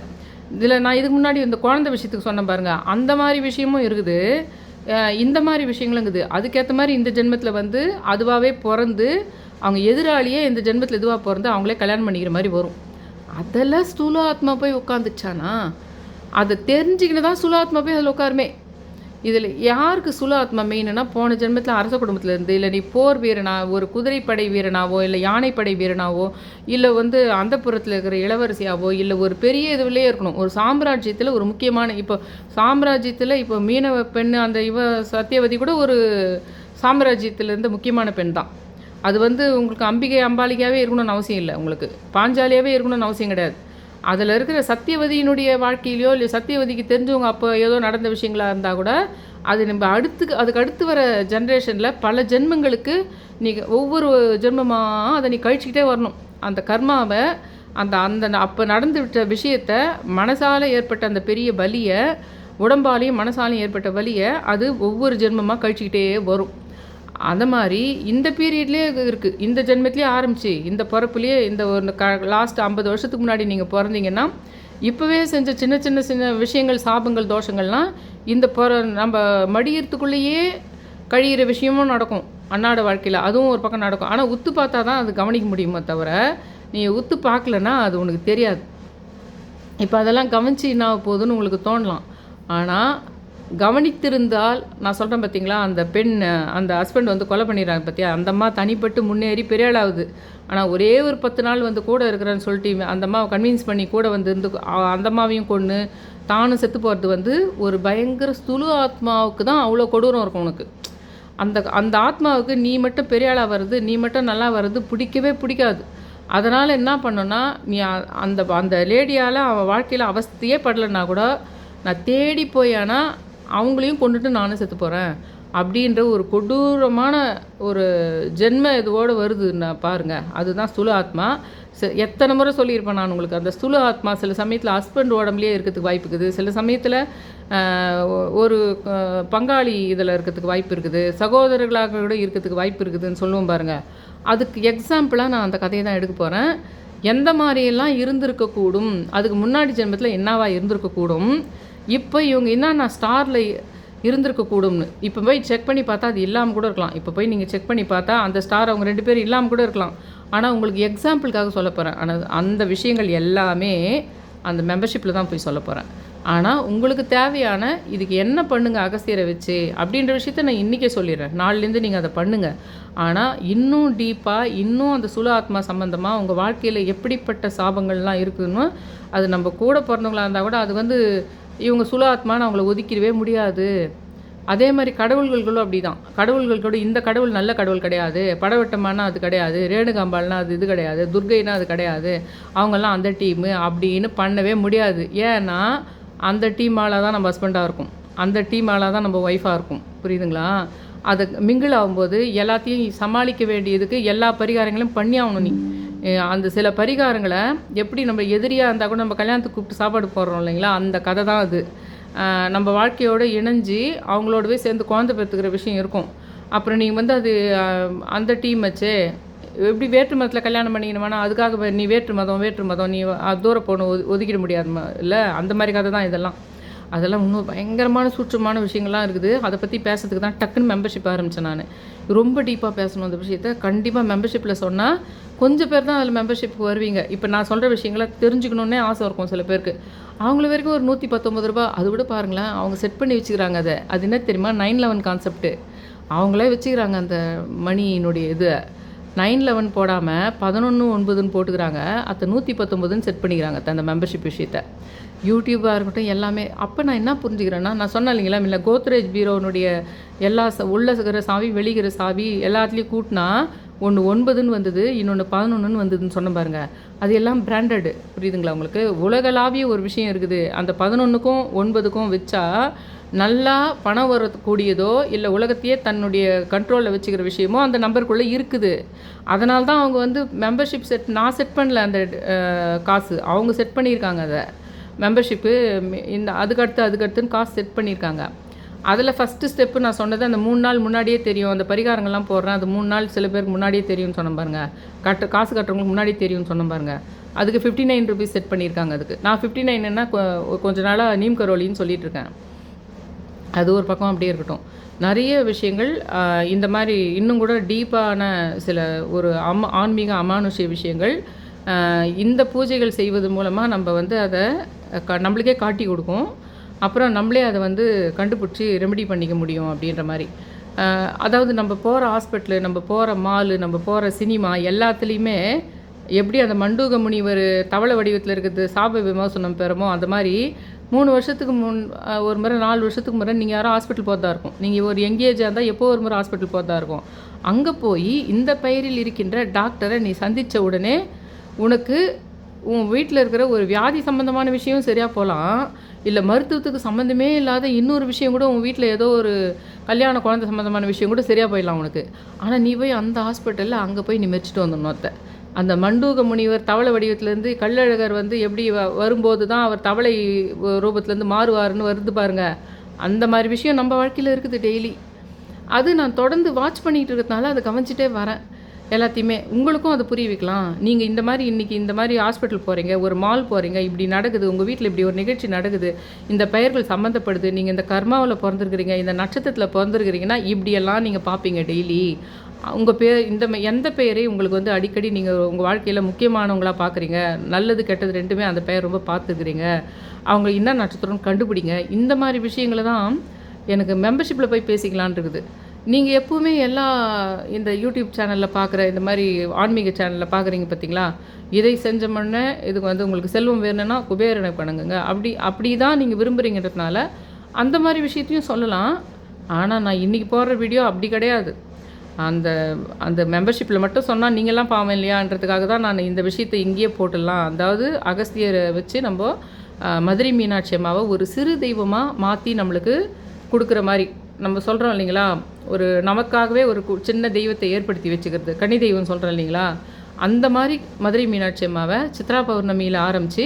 இதில் நான் இதுக்கு முன்னாடி இந்த குழந்தை விஷயத்துக்கு சொன்னேன் பாருங்கள், அந்த மாதிரி விஷயமும் இருக்குது, இந்த மாதிரி விஷயங்களும் இருக்குது. அதுக்கேற்ற மாதிரி இந்த ஜென்மத்தில் வந்து அதுவாகவே பிறந்து அவங்க எதிராளியே இந்த ஜென்மத்தில் இதுவாக பிறந்து அவங்களே கல்யாணம் பண்ணிக்கிற மாதிரி வரும். அதெல்லாம் ஸ்தூல ஆத்மா போய் உட்காந்துச்சானா, அதை தெரிஞ்சுக்கின்னு தான் ஸ்தூல ஆத்மா போய் அதில் உட்காருமே. இதில் யாருக்கு சுல ஆத்மா மெயின்னா, போன ஜென்மத்தில் அரச குடும்பத்தில் இருந்து, இல்லை நீ போர் வீரனா, ஒரு குதிரைப்படை வீரனாவோ, இல்லை யானைப்படை வீரனாவோ, இல்லை வந்து அந்தப்புறத்தில் இருக்கிற இளவரசியாவோ, இல்லை ஒரு பெரிய இதுவிலே இருக்கணும். ஒரு சாம்ராஜ்யத்தில் ஒரு முக்கியமான, இப்போ சாம்ராஜ்யத்தில் இப்போ மீனவ பெண் அந்த சத்தியவதி கூட ஒரு சாம்ராஜ்யத்திலேருந்து முக்கியமான பெண் தான். அது வந்து உங்களுக்கு அம்பிகை அம்பாலிகாவே இருக்கணும்னு அவசியம் இல்லை, உங்களுக்கு பாஞ்சாலியாகவே இருக்கணும்னு அவசியம் கிடையாது. அதில் இருக்கிற சத்தியவதியினுடைய வாழ்க்கையிலையோ இல்லை சத்தியவதிக்கு தெரிஞ்சவங்க அப்போ ஏதோ நடந்த விஷயங்களாக இருந்தால் கூட அது நம்ம அதுக்கு அடுத்து வர ஜென்ரேஷனில் பல ஜென்மங்களுக்கு நீங்கள் ஒவ்வொரு ஜென்மமாக அதை நீ கழிச்சிக்கிட்டே வரணும். அந்த கர்மாவை அந்த அப்போ நடந்து விட்ட விஷயத்தை மனசால் ஏற்பட்ட அந்த பெரிய வலியை, உடம்பாலையும் மனசாலையும் ஏற்பட்ட வலியை அது ஒவ்வொரு ஜென்மமாக கழிச்சிக்கிட்டே வரும். அந்த மாதிரி இந்த பீரியட்லேயே இருக்குது. இந்த ஜென்மத்திலே ஆரம்பிச்சு இந்த பிறப்புலேயே இந்த ஒரு லாஸ்ட் 50 வருஷத்துக்கு முன்னாடி நீங்கள் பிறந்தீங்கன்னா இப்போவே செஞ்ச சின்ன சின்ன சின்ன விஷயங்கள், சாபங்கள், தோஷங்கள்லாம் இந்த நம்ம மடியறதுக்குள்ளேயே கழியிற விஷயமும் நடக்கும் அன்னாட வாழ்க்கையில். அதுவும் ஒரு பக்கம் நடக்கும். ஆனால் உத்து பார்த்தா தான் அது கவனிக்க முடியுமோ தவிர, நீங்கள் உத்து பார்க்கலன்னா அது உனக்கு தெரியாது. இப்போ அதெல்லாம் கவனிச்சு என்ன போகுதுன்னு உங்களுக்கு தோணலாம். ஆனால் கவனித்திருந்தால், நான் சொல்கிறேன் பார்த்தீங்களா, அந்த பெண் அந்த ஹஸ்பண்ட் வந்து கொலை பண்ணிடுறாங்க பார்த்தியா, அந்த அம்மா தனிப்பட்டு முன்னேறி பெரிய ஆளாகுது. ஆனால் ஒரே ஒரு 10 நாள் வந்து கூட இருக்கிறேன்னு சொல்லிட்டு அந்த அம்மாவை கன்வின்ஸ் பண்ணி கூட வந்து இருந்து அந்த அம்மாவையும் கொன்று தானும் செத்து போகிறது வந்து ஒரு பயங்கர ஸ்தூல ஆத்மாவுக்கு தான் அவ்வளோ கொடூரம் இருக்கும் உனக்கு. அந்த ஆத்மாவுக்கு நீ மட்டும் பெரிய ஆளாக வர்றது, நீ மட்டும் நல்லா வர்றது பிடிக்கவே பிடிக்காது. அதனால் என்ன பண்ணோன்னா, நீ அந்த லேடியால் அவன் வாழ்க்கையில் அவஸ்தையே படலைன்னா கூட நான் தேடி போய் ஆனால் அவங்களையும் கொண்டுட்டு நானும் செத்து போகிறேன் அப்படின்ற ஒரு கொடூரமான ஒரு ஜென்ம இதுவோடு வருது. நான் பாருங்கள், அதுதான் ஸ்தூல ஆத்மா. எத்தனை முறை சொல்லியிருப்பேன் நான் உங்களுக்கு. அந்த ஸ்தூல ஆத்மா சில சமயத்தில் ஹஸ்பண்ட் உடம்புலேயே இருக்கிறதுக்கு வாய்ப்பு இருக்குது, சில சமயத்தில் ஒரு பங்காளி இதில் இருக்கிறதுக்கு வாய்ப்பு இருக்குது, சகோதரர்களாக கூட இருக்கிறதுக்கு வாய்ப்பு இருக்குதுன்னு சொல்லுவோம் பாருங்கள். அதுக்கு எக்ஸாம்பிளாக நான் அந்த கதையை தான் எடுக்க போகிறேன். எந்த மாதிரியெல்லாம் இருந்திருக்கக்கூடும், அதுக்கு முன்னாடி ஜென்மத்தில் என்னவா இருந்திருக்கக்கூடும், இப்போ இவங்க என்னென்ன ஸ்டாரில் இருந்திருக்கக்கூடும்னு இப்போ போய் செக் பண்ணி பார்த்தா அது இல்லாமல் கூட இருக்கலாம். இப்போ போய் நீங்கள் செக் பண்ணி பார்த்தா அந்த ஸ்டார் அவங்க 2 பேரும் இல்லாமல் கூட இருக்கலாம். ஆனால் உங்களுக்கு எக்ஸாம்பிளுக்காக சொல்ல போகிறேன். ஆனால் அந்த விஷயங்கள் எல்லாமே அந்த மெம்பர்ஷிப்பில் தான் போய் சொல்ல போகிறேன். ஆனால் உங்களுக்கு தேவையான இதுக்கு என்ன பண்ணுங்கள் அகஸ்தியரை வச்சு அப்படின்ற விஷயத்த நான் இன்றைக்கே சொல்லிடுறேன். நாளிலேருந்து நீங்கள் அதை பண்ணுங்கள். ஆனால் இன்னும் டீப்பாக, இன்னும் அந்த சுல ஆத்மா சம்மந்தமாக உங்கள் வாழ்க்கையில் எப்படிப்பட்ட சாபங்கள்லாம் இருக்குன்னு, அது நம்ம கூட பிறந்தவங்களாக இருந்தால் கூட அது வந்து இவங்க சுல ஆத்மான்னு அவங்கள ஒதுக்கிடவே முடியாது. அதே மாதிரி கடவுள்களும் அப்படி தான். கடவுள்கள் கூட இந்த கடவுள் நல்ல கடவுள் கிடையாது, படவட்டமானா அது கிடையாது, ரேணுகாம்பாள்னா அது இது கிடையாது, துர்கைனா அது கிடையாது, அவங்கெல்லாம் அந்த டீமு அப்படின்னு பண்ணவே முடியாது. ஏன்னா அந்த டீமால் தான் நம்ம ஹஸ்பண்டாக இருக்கும், அந்த டீமால் தான் நம்ம ஒய்ஃபாக இருக்கும். புரியுதுங்களா? அது மிங்கிள் ஆகும்போது எல்லாத்தையும் சமாளிக்க வேண்டியதுக்கு எல்லா பரிகாரங்களையும் பண்ணி ஆகணும். நீ அந்த சில பரிகாரங்களை எப்படி நம்ம எதிரியாக இருந்தால் கூட நம்ம கல்யாணத்துக்கு கூப்பிட்டு சாப்பாடு போடுறோம் இல்லைங்களா, அந்த கதை தான் அது. நம்ம வாழ்க்கையோடு இணைஞ்சி அவங்களோடவே சேர்ந்து குழந்தை பெற்றுக்கிற விஷயம் இருக்கும். அப்புறம் நீங்கள் வந்து அது அந்த டீம் வச்சு எப்படி வேற்று மதத்தில் கல்யாணம் பண்ணிக்கணுமானா அதுக்காக நீ வேற்று மதம் நீ தூரம் போகணும் ஒதுக்கிட முடியாது இல்லை, அந்த மாதிரி கதை தான் இதெல்லாம். அதெல்லாம் இன்னும் பயங்கரமான சூட்சமான விஷயங்கள்லாம் இருக்குது. அதை பற்றி பேசுறதுக்கு தான் டக்குன்னு மெம்பர்ஷிப் ஆரம்பித்தேன் நான். ரொம்ப டீப்பாக பேசணும் அந்த விஷயத்த. கண்டிப்பாக மெம்பர்ஷிப்பில் சொன்னால் கொஞ்சம் பேர் தான் அதில் மெம்பர்ஷிப்புக்கு வருவீங்க. இப்போ நான் சொல்கிற விஷயங்களை தெரிஞ்சுக்கணுன்னே ஆசை இருக்கும் சில பேருக்கு. அவங்கள வரைக்கும் ஒரு ₹119 அது விட பாருங்களேன், அவங்க செட் பண்ணி வச்சுக்கிறாங்க அதை. அது என்ன தெரியுமா? 9/11 கான்செப்ட்டு. அவங்களே வச்சுக்கிறாங்க அந்த மணியினுடைய இது. 9/11 போடாமல் 11/9ன்னு போட்டுக்கிறாங்க. அதை 119ன்னு செட் பண்ணிக்கிறாங்க அந்த மெம்பர்ஷிப் விஷயத்த. யூடியூபாக இருக்கட்டும் எல்லாமே. அப்போ நான் என்ன புரிஞ்சுக்கிறேன்னா, நான் சொன்னேன் இல்லைங்களா இல்லை கோத்ரேஜ் பீரோனுடைய எல்லா உள்ளே இருக்கிற சாவி வெளிக்கிற சாவி எல்லாத்துலேயும் கூட்டினா ஒன்று 9ன்னு வந்தது, இன்னொன்று 11ன்னு வந்ததுன்னு சொன்ன பாருங்க. அது எல்லாம் பிராண்டடு. புரியுதுங்களா உங்களுக்கு? உலகளாவிய ஒரு விஷயம் இருக்குது. அந்த 11க்கும் 9க்கும் வச்சா நல்லா பணம் வரக்கூடியதோ இல்லை உலகத்தையே தன்னுடைய கண்ட்ரோலில் வச்சுக்கிற விஷயமோ அந்த நம்பருக்குள்ளே இருக்குது. அதனால தான் அவங்க வந்து மெம்பர்ஷிப் நான் செட் பண்ணல அந்த காசு, அவங்க செட் பண்ணியிருக்காங்க அதை மெம்பர்ஷிப்பு. இந்த அதுக்கடுத்துன்னு காசு செட் பண்ணியிருக்காங்க. அதில் ஃபஸ்ட்டு ஸ்டெப்பு நான் சொன்னது அந்த 3 நாள் முன்னாடியே தெரியும். அந்த பரிகாரங்கள்லாம் போடுறேன், அது 3 நாள் சில பேருக்கு முன்னாடியே தெரியும்னு சொன்ன பாருங்க. காசு கட்டுறவங்களுக்கு முன்னாடியே தெரியும்னு சொன்ன பாருங்க. அதுக்கு ₹59 செட் பண்ணியிருக்காங்க. அதுக்கு நான் 59ன்னா கொஞ்ச நாளாக நீம் கரோலின்னு சொல்லிட்டு இருக்கேன். அது ஒரு பக்கம் அப்படியே இருக்கட்டும். நிறைய விஷயங்கள் இந்த மாதிரி இன்னும் கூட டீப்பான சில ஒரு ஆன்மீக அமானுஷ்ய விஷயங்கள் இந்த பூஜைகள் செய்வது மூலமாக நம்ம வந்து அதை நம்மளுக்கே காட்டி கொடுக்கும். அப்புறம் நம்மளே அதை வந்து கண்டுபிடிச்சி ரெமெடி பண்ணிக்க முடியும் அப்படின்ற மாதிரி. அதாவது நம்ம போகிற ஹாஸ்பிட்டலு, நம்ம போகிற மாலு, நம்ம போகிற சினிமா எல்லாத்துலேயுமே எப்படி அந்த மண்டூக முனிவர் தவளை வடிவத்தில் இருக்கிறது சாப விமோசனம் பெறுமோ அந்த மாதிரி 3 வருஷத்துக்கு ஒரு முறை 4 வருஷத்துக்கு முறை நீங்கள் யாரும் ஹாஸ்பிட்டல் போகிறதா இருக்கும். நீங்கள் ஒரு எங்கேஜாக இருந்தால் எப்போ ஒரு முறை ஹாஸ்பிட்டல் போகிறதா இருக்கும். அங்கே போய் இந்த பெயரில் இருக்கின்ற டாக்டரை நீ சந்தித்த உடனே உனக்கு உன் வீட்டில் இருக்கிற ஒரு வியாதி சம்மந்தமான விஷயம் சரியாக போகலாம், இல்லை மருத்துவத்துக்கு சம்மந்தமே இல்லாத இன்னொரு விஷயம் கூட உன் வீட்டில் ஏதோ ஒரு கல்யாண குழந்தை சம்மந்தமான விஷயம் கூட சரியாக போயிடலாம் உனக்கு. ஆனால் நீ போய் அந்த ஹாஸ்பிட்டலில் அங்கே போய் நீ மெரிச்சிட்டு வந்துடணும். அந்த மண்டூக முனிவர் தவளை வடிவத்திலேருந்து கள்ளழகர் வந்து எப்படி வரும்போது தான் அவர் தவளை ரூபத்துலேருந்து மாறுவார்னு வருது பாருங்க. அந்த மாதிரி விஷயம் நம்ம வாழ்க்கையில் இருக்குது டெய்லி. அது நான் தொடர்ந்து வாட்ச் பண்ணிகிட்டு இருக்கிறதுனால அதை கவனிச்சிட்டே வரேன் எல்லாத்தையுமே. உங்களுக்கும் அதை புரிய வைக்கலாம். நீங்கள் இந்த மாதிரி இன்றைக்கி இந்த மாதிரி ஹாஸ்பிட்டல் போகிறீங்க, ஒரு மால் போகிறீங்க, இப்படி நடக்குது, உங்கள் வீட்டில் இப்படி ஒரு நிகழ்ச்சி நடக்குது, இந்த பெயர்கள் சம்மந்தப்படுது, நீங்கள் இந்த கர்மாவில் பிறந்திருக்கிறீங்க, இந்த நட்சத்திரத்தில் பிறந்திருக்கிறீங்கன்னா இப்படியெல்லாம் நீங்கள் பார்ப்பீங்க டெய்லி. உங்கள் பேர் எந்த பெயரை உங்களுக்கு வந்து அடிக்கடி நீங்கள் உங்கள் வாழ்க்கையில் முக்கியமானவங்களாக பார்க்குறீங்க, நல்லது கெட்டது ரெண்டுமே அந்த பெயர் ரொம்ப பார்த்துக்கிறீங்க, அவங்க என்ன நட்சத்திரம்னு கண்டுபிடிங்க. இந்த மாதிரி விஷயங்களை தான் எனக்கு மெம்பர்ஷிப்பில் போய் பேசிக்கலான் இருக்குது. நீங்கள் எப்போவுமே இந்த யூடியூப் சேனலில் பார்க்குற இந்த மாதிரி ஆன்மீக சேனலில் பார்க்குறீங்க பார்த்தீங்களா, இதை செஞ்சோம்னே இதுக்கு வந்து உங்களுக்கு செல்வம் வேணும்னா குபேரனை பண்ணுங்க, அப்படி தான் நீங்கள் விரும்புகிறீங்கிறதுனால அந்த மாதிரி விஷயத்தையும் சொல்லலாம். ஆனால் நான் இன்றைக்கி போடுற வீடியோ அப்படி கிடையாது. அந்த மெம்பர்ஷிப்பில் மட்டும் சொன்னால் நீங்கள்லாம் பாவம் இல்லையான்றதுக்காக தான் நான் இந்த விஷயத்தை இங்கேயே போட்டுடலாம். அதாவது அகஸ்தியரை வச்சு நம்ம மதுரை மீனாட்சி அம்மாவை ஒரு சிறு தெய்வமாக மாற்றி நம்மளுக்கு கொடுக்குற மாதிரி நம்ம சொல்கிறோம் இல்லைங்களா. ஒரு நமக்காகவே ஒரு சின்ன தெய்வத்தை ஏற்படுத்தி வச்சுக்கிறது, கனி தெய்வம் சொல்கிறோம் இல்லைங்களா. அந்த மாதிரி மதுரை மீனாட்சி அம்மாவை சித்ரா பௌர்ணமியில் ஆரம்பித்து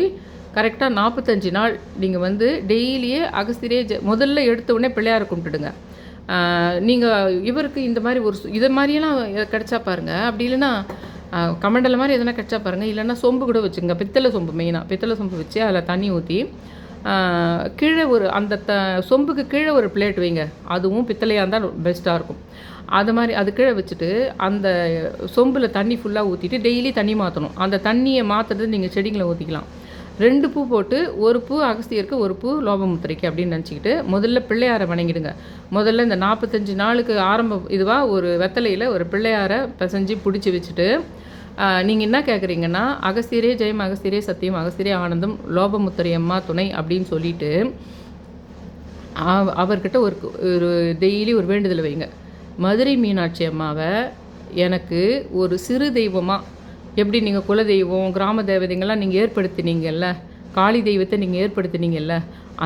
கரெக்டாக 45 நாள் நீங்கள் வந்து டெய்லியே அகஸ்திரே முதல்ல எடுத்த உடனே பிள்ளையாரை கும்பிட்டுடுங்க. நீங்கள் இவருக்கு இந்த மாதிரி இதை மாதிரியெல்லாம் கிடச்சா பாருங்கள். அப்படி இல்லைன்னா கமண்டல மாதிரி எதனா கிடச்சா பாருங்கள். இல்லைன்னா சொம்பு கூட வச்சுங்க, பித்தளை சொம்பு, மெயினாக பித்தளை சொம்பு வச்சு அதில் தண்ணி ஊற்றி கீழே அந்த சொம்புக்கு கீழே ஒரு பிளேட் வைங்க. அதுவும் பித்தளையாக இருந்தால் பெஸ்ட்டாக இருக்கும். அது மாதிரி அது கீழே வச்சுட்டு அந்த சொம்பில் தண்ணி ஃபுல்லாக ஊற்றிட்டு டெய்லி தண்ணி மாற்றணும். அந்த தண்ணியை மாற்றுறது நீங்கள் செடிகளை ஊற்றிக்கலாம். 2 பூ போட்டு, ஒரு பூ அகஸ்தியருக்கு, ஒரு பூ லோபமுத்திரைக்கு அப்படின்னு நினச்சிக்கிட்டு முதல்ல பிள்ளையாரை வணங்கிடுங்க. முதல்ல இந்த 45 நாளுக்கு இதுவாக ஒரு வெத்தலையில் ஒரு பிள்ளையாரை பிசைஞ்சு பிடிச்சி வச்சுட்டு நீங்கள் என்ன கேட்குறீங்கன்னா, அகஸ்தியரே ஜெயம், அகஸ்தியரே சத்தியம், அகஸ்தியரே ஆனந்தம், லோபமுத்திரை அம்மா துணை அப்படின்னு சொல்லிட்டு அவர்கிட்ட ஒரு டெய்லி ஒரு வேண்டுதல் வைங்க. மதுரை மீனாட்சி அம்மாவை எனக்கு ஒரு சிறு தெய்வமாக, எப்படி நீங்கள் குலதெய்வம் கிராம தேவதைங்கள்லாம் நீங்கள் ஏற்படுத்தினீங்கல்ல, காளி தெய்வத்தை நீங்கள் ஏற்படுத்தினீங்கல்ல,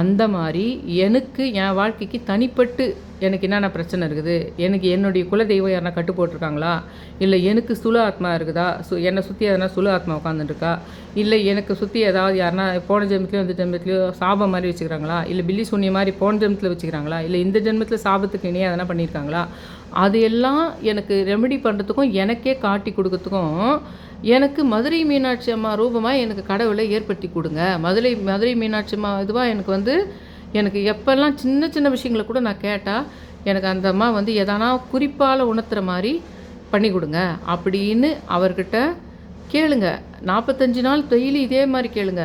அந்த மாதிரி எனக்கு என் வாழ்க்கைக்கு தனிப்பட்டு எனக்கு என்னென்ன பிரச்சனை இருக்குது, எனக்கு என்னுடைய குலதெய்வம் யாருன்னா கட்டு போட்டிருக்காங்களா, இல்லை எனக்கு சுழு ஆத்மா இருக்குதா, என்னை சுற்றி எதனா சுழு ஆத்மா உட்காந்துருக்கா, இல்லை எனக்கு சுற்றி ஏதாவது யாருன்னா போன ஜென்மத்துலேயோ இந்த ஜென்மத்துலேயோ சாபம் மாதிரி வச்சுக்கிறாங்களா, இல்லை பில்லி சூன்ய மாதிரி போன ஜென்மத்தில் வச்சுக்கிறாங்களா, இல்லை இந்த ஜென்மத்தில் சாபத்துக்கு இணையாக எதனா பண்ணியிருக்காங்களா, அது எல்லாம் எனக்கு ரெமெடி பண்ணுறதுக்கும் எனக்கே காட்டி கொடுக்கறதுக்கும் எனக்கு மதுரை மீனாட்சி அம்மா ரூபமாக எனக்கு கடவுளை ஏற்படுத்தி கொடுங்க. மதுரை மீனாட்சி அம்மா இதுவாக எனக்கு வந்து எனக்கு எப்போல்லாம் சின்ன சின்ன விஷயங்களை கூட நான் கேட்டால் எனக்கு அந்த அம்மா வந்து எதனா குறிப்பால் உணர்த்துற மாதிரி பண்ணி கொடுங்க அப்படின்னு அவர்கிட்ட கேளுங்க. 45 நாள் டெய்லி இதே மாதிரி கேளுங்க.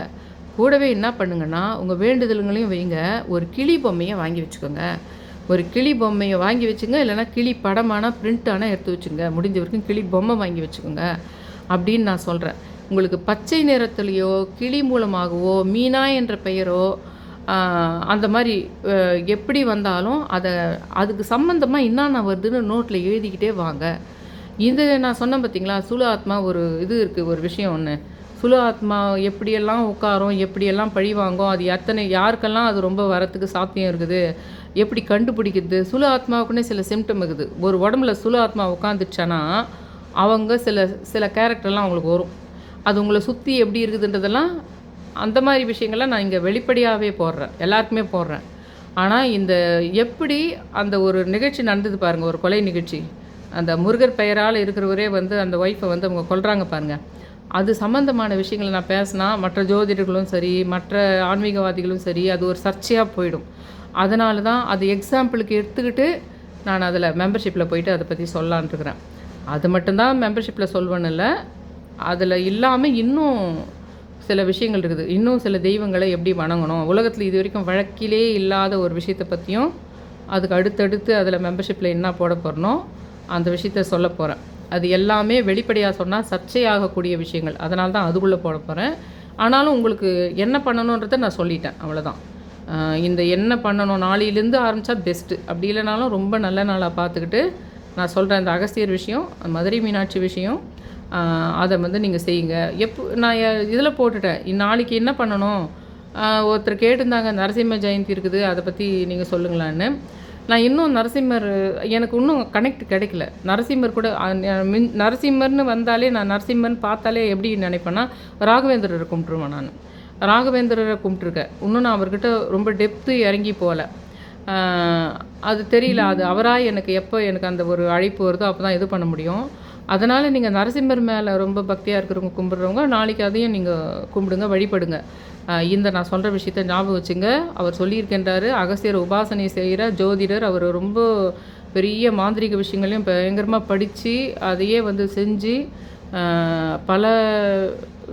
கூடவே என்ன பண்ணுங்கன்னா, உங்கள் வேண்டுதல்களையும் வைங்க. ஒரு கிளி பொம்மையை வாங்கி வச்சுக்கோங்க. ஒரு கிளி பொம்மையை வாங்கி வச்சுங்க. இல்லைனா கிளி படமான பிரிண்ட்டான எடுத்து வச்சுங்க. முடிஞ்ச வரைக்கும் கிளி பொம்மை வாங்கி வச்சுக்கோங்க அப்படின்னு நான் சொல்கிறேன். உங்களுக்கு பச்சை நிறத்துலேயோ கிளி மூலமாகவோ மீனா என்ற பெயரோ அந்த மாதிரி எப்படி வந்தாலும் அதுக்கு சம்மந்தமாக என்னென்ன வருதுன்னு நோட்டில் எழுதிக்கிட்டே வாங்க. இது நான் சொன்னேன் பார்த்தீங்களா, சுலு ஆத்மா ஒரு இது இருக்குது, ஒரு விஷயம் ஒன்று. சுலு ஆத்மா எப்படியெல்லாம் உட்காரும், எப்படியெல்லாம் பழி வாங்கும், அது யாருக்கெல்லாம் அது ரொம்ப வரத்துக்கு சாத்தியம் இருக்குது, எப்படி கண்டுபிடிக்கிறது. சுலு ஆத்மாவுக்குன்னே சில சிம்டம் இருக்குது. ஒரு உடம்புல சுலு ஆத்மா உட்காந்துச்சானா அவங்க சில கேரக்டர்லாம் அவங்களுக்கு வரும். அது உங்களை சுற்றி எப்படி இருக்குதுன்றதெல்லாம் அந்த மாதிரி விஷயங்கள்லாம் நான் இங்கே வெளிப்படையாகவே போடுறேன், எல்லாருக்குமே போடுறேன். ஆனால் இந்த எப்படி அந்த ஒரு நிகழ்ச்சி நடந்தது பாருங்கள், ஒரு கொலை நிகழ்ச்சி. அந்த முருகர் பெயரால் இருக்கிறவரே வந்து அந்த ஒய்ஃபை வந்து அவங்க கொல்றாங்க பாருங்கள். அது சம்மந்தமான விஷயங்களை நான் பேசினா மற்ற ஜோதிடர்களும் சரி, மற்ற ஆன்மீகவாதிகளும் சரி, அது ஒரு சர்ச்சையாக போயிடும். அதனால தான் அது எக்ஸாம்பிளுக்கு எடுத்துக்கிட்டு நான் அதில் மெம்பர்ஷிப்பில் போயிட்டு அதை பற்றி சொல்லலான் இருக்கிறேன். அது மட்டும்தான் மெம்பர்ஷிப்பில் சொல்வேன்னு இல்லை, அதில் இல்லாமல் இன்னும் சில விஷயங்கள் இருக்குது. இன்னும் சில தெய்வங்களை எப்படி வணங்கணும், உலகத்தில் இது வரைக்கும் வழக்கிலே இல்லாத ஒரு விஷயத்தை பற்றியும் அதுக்கு அடுத்தடுத்து அதில் மெம்பர்ஷிப்பில் என்ன போட போகிறனோ அந்த விஷயத்த சொல்ல போகிறேன். அது எல்லாமே வெளிப்படையாக சொன்னால் சர்ச்சையாகக்கூடிய விஷயங்கள், அதனால தான் அதுக்குள்ளே போட போகிறேன். ஆனாலும் உங்களுக்கு என்ன பண்ணணுன்றதை நான் சொல்லிட்டேன், அவ்வளோதான். இந்த என்ன பண்ணணும் நாளையிலேருந்து ஆரம்பித்தா பெஸ்ட்டு. அப்படி இல்லைனாலும் ரொம்ப நல்ல நாளாக பார்த்துக்கிட்டு நான் சொல்கிறேன். இந்த அகஸ்தியர் விஷயம், மதுரை மீனாட்சி விஷயம், அதை வந்து நீங்கள் செய்யுங்க. நான் இதில் போட்டுட்டேன், நாளைக்கு என்ன பண்ணணும். ஒருத்தர் கேட்டிருந்தாங்க, நரசிம்ம ஜெயந்தி இருக்குது, அதை பற்றி நீங்கள் சொல்லுங்களான்னு. நான் இன்னும் நரசிம்மர் எனக்கு இன்னும் கனெக்ட் கிடைக்கல. நரசிம்மர் கூட நரசிம்மர்னு வந்தாலே நான் நரசிம்மர்னு பார்த்தாலே எப்படி நினைப்பேன்னா, ராகவேந்திரரை கும்பிட்ருவேன். நான் ராகவேந்திரரை கும்பிட்ருக்கேன். இன்னும் நான் அவர்கிட்ட ரொம்ப டெப்த்து இறங்கி போகல. அது தெரியல, அது அவராக எனக்கு அந்த ஒரு அழைப்பு வருதோ அப்போ தான் இது பண்ண முடியும். அதனால் நீங்கள் நரசிம்மர் மேலே ரொம்ப பக்தியாக இருக்கிறவங்க கும்பிட்றவங்க நாளைக்கு அதையும் நீங்கள் கும்பிடுங்க, வழிபடுங்க. இந்த நான் சொல்கிற விஷயத்த ஞாபகம் வச்சுங்க. அவர் சொல்லியிருக்கின்றார், அகஸ்தியர் உபாசனை செய்கிற ஜோதிடர். அவர் ரொம்ப பெரிய மாந்திரிக விஷயங்களையும் பயங்கரமாக படித்து அதையே வந்து செஞ்சு பல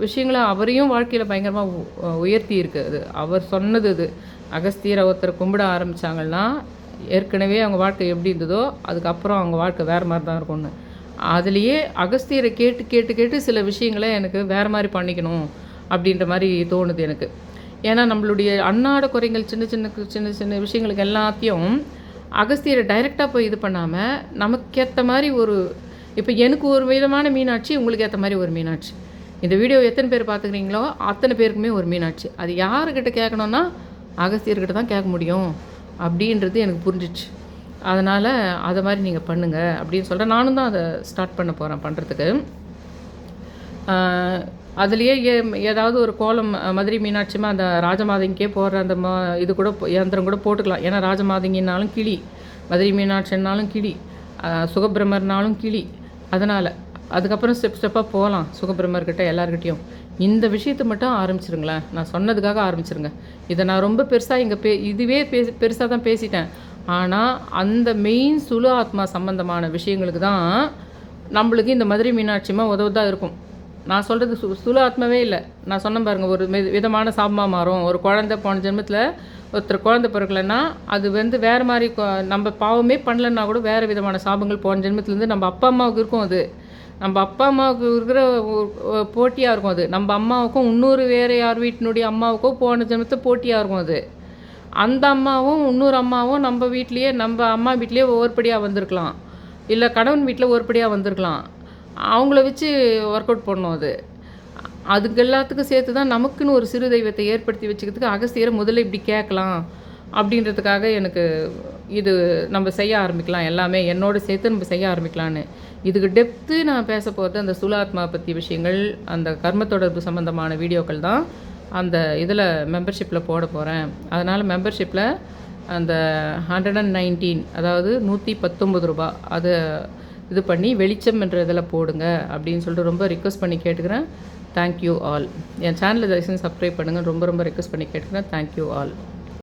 விஷயங்களை அவரையும் வாழ்க்கையில் பயங்கரமாக உயர்த்தி இருக்குது. அவர் சொன்னது இது. அகஸ்தியரை ஒருத்தர் கும்பிட ஆரம்பித்தாங்கன்னா ஏற்கனவே அவங்க வாழ்க்கை எப்படி இருந்ததோ அதுக்கப்புறம் அவங்க வாழ்க்கை வேறு மாதிரி தான் இருக்கும்னு. அதுலேயே அகஸ்தியரை கேட்டு கேட்டு கேட்டு சில விஷயங்களை எனக்கு வேறு மாதிரி பண்ணிக்கணும் அப்படின்ற மாதிரி தோணுது எனக்கு. ஏன்னா நம்மளுடைய அன்னாட குறைகள் சின்ன சின்ன விஷயங்களுக்கு எல்லாத்தையும் அகஸ்தியரை டைரெக்டாக போய் இது பண்ணாமல் நமக்கேற்ற மாதிரி இப்போ எனக்கு ஒரு விதமான மீனாட்சி, உங்களுக்கு ஏற்ற மாதிரி ஒரு மீனாட்சி. இந்த வீடியோ எத்தனை பேர் பார்த்துக்கிறீங்களோ அத்தனை பேருக்குமே ஒரு மீனாட்சி. அது யாருக்கிட்ட கேட்கணுன்னா அகஸ்தியர்கிட்ட தான் கேட்க முடியும் அப்படின்றது எனக்கு புரிஞ்சிச்சு. அதனால் அதை மாதிரி நீங்கள் பண்ணுங்கள் அப்படின்னு சொல்கிறேன். நானும் தான் அதை ஸ்டார்ட் பண்ண போகிறேன் பண்ணுறதுக்கு. அதுலேயே ஏதாவது ஒரு கோலம் மதுரை மீனாட்சிமா அந்த ராஜமாதங்கிக்கே போடுற அந்த இது கூட யந்திரம் கூட போட்டுக்கலாம். ஏன்னா ராஜமாதங்கினாலும் கிளி, மதுரை மீனாட்சினாலும் கிளி, சுகபிரமர்னாலும் கிளி. அதனால் அதுக்கப்புறம் ஸ்டெப்பாக போகலாம் சுகபிரமர்கிட்ட எல்லாருக்கிட்டையும். இந்த விஷயத்தை மட்டும் ஆரம்பிச்சிருங்களேன், நான் சொன்னதுக்காக ஆரம்பிச்சிருங்க. இதை நான் ரொம்ப பெருசாக இதுவே பெருசாக தான் பேசிட்டேன். ஆனால் அந்த மெயின் சுலு ஆத்மா சம்பந்தமான விஷயங்களுக்கு தான் நம்மளுக்கு இந்த மதுரை மீனாட்சிமா உதவுதான் இருக்கும். நான் சொல்கிறது சுலு ஆத்மாவே இல்லை. நான் சொன்ன பாருங்கள், ஒரு விதமான சாபமாக மாறும். ஒரு குழந்தை போன ஜென்மத்தில் ஒருத்தர் குழந்தை பிறக்கலைன்னா அது வந்து வேறு மாதிரி, நம்ம பாவமே பண்ணலைன்னா கூட வேறு விதமான சாபங்கள் போன ஜென்மத்துலேருந்து நம்ம அப்பா அம்மாவுக்கு இருக்கும். அது நம்ம அப்பா அம்மாவுக்கு இருக்கிற போட்டியாக இருக்கும். அது நம்ம அம்மாவுக்கும் இன்னொரு வேறு யார் வீட்டினுடைய அம்மாவுக்கும் போன ஜென்மத்தை போட்டியாக இருக்கும். அது அந்த அம்மாவும் இன்னொரு அம்மாவும் நம்ம வீட்லேயே, நம்ம அம்மா வீட்லேயே ஒவ்வொருபடியாக வந்திருக்கலாம், இல்லை கணவன் வீட்டில் ஒருபடியாக வந்திருக்கலாம். அவங்கள வச்சு ஒர்க் அவுட் பண்ணணும். அதுக்கு எல்லாத்துக்கும் சேர்த்து தான் நமக்குன்னு ஒரு சிறு தெய்வத்தை ஏற்படுத்தி வச்சுக்கிறதுக்கு அகஸ்தியரை முதல்ல இப்படி கேட்கலாம் அப்படின்றதுக்காக எனக்கு இது நம்ம செய்ய ஆரம்பிக்கலாம். எல்லாமே என்னோட சேர்த்து நம்ம செய்ய ஆரம்பிக்கலான்னு. இதுக்கு டெப்த்து நான் பேச போகிறது அந்த சுலாத்மா பற்றி விஷயங்கள், அந்த கர்ம தொடர்பு சம்மந்தமான வீடியோக்கள் தான் அந்த இதில் மெம்பர்ஷிப்பில் போட போகிறேன். அதனால் மெம்பர்ஷிப்பில் அந்த 119, அதாவது 119 ரூபா, அதை இது பண்ணி வெளிச்சம் என்ற இதில் போடுங்க அப்படின்னு சொல்லிட்டு ரொம்ப ரிக்வெஸ்ட் பண்ணி கேட்டுக்கிறேன். Thank you all. என் சேனலை தயவுசெய்து சப்ஸ்கிரைப் பண்ணுங்கள், ரொம்ப ரொம்ப ரிக்வெஸ்ட் பண்ணி கேட்டுக்கிறேன். Thank you all.